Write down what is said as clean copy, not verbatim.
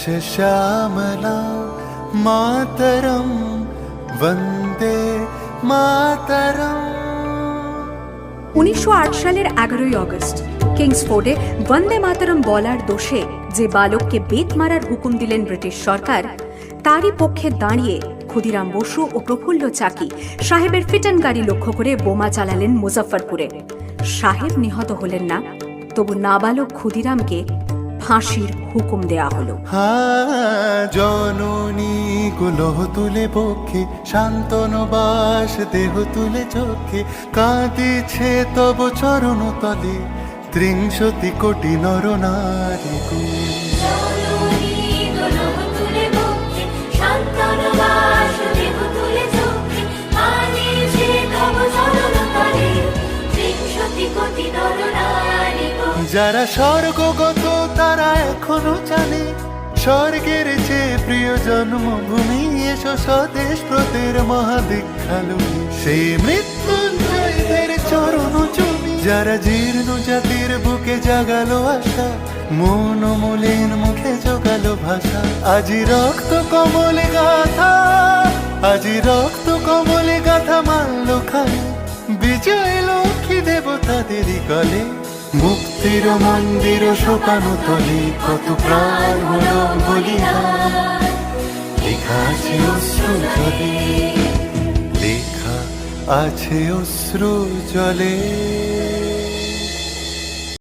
শ্যামলা মাতরম বন্দে মাতরম। 1908 সালের 11ই অগস্ট কিংসফোর্ডে বন্দে মাতরম বলার দোষে যে বালককে বেত মারার হুকুম দিলেন ব্রিটিশ সরকার, তারই পক্ষে দাঁড়িয়ে ক্ষুদিরাম বসু ও প্রফুল্ল চাকি সাহেবের ফিটন গাড়ি লক্ষ্য করে বোমা চালালেন মুজফ্ফরপুরে। সাহেব নিহত হলেন না, তবু নাবালক ক্ষুদিরামকে ফাঁসির হুকুম দেয়া হলো। জননী কুলহ তুলে বক্ষে, শান্তন বাস দেহ তুলে চোখে, কাঁদিছে তব চরণ তলে 30 কোটি নর নারী। যারা স্বর্গগত তারা এখনো জানে, স্বর্গের চেয়ে প্রিয় জন্মভূমি, এসো স্বদেশ ব্রতের মহাদীক্ষালু। সেই মৃত্যুঞ্জয়দের চরণ চুমি, যারা জীর্ণ জাতির বুকে জাগালো আশা, মন মলিন মুখে জোগালো ভাষা। আজি রক্ত কমলে গাথা, আজি রক্ত কমলে গাথা মানল খালি, বিজয় লক্ষ্মী দেবতাদেরই কলে। মুক্তির মন্দির শোকানো তলে, কত প্রাণ হলো বলিদান। লেখা আছে অশ্রু জলে, লেখা আছে অশ্রু জলে।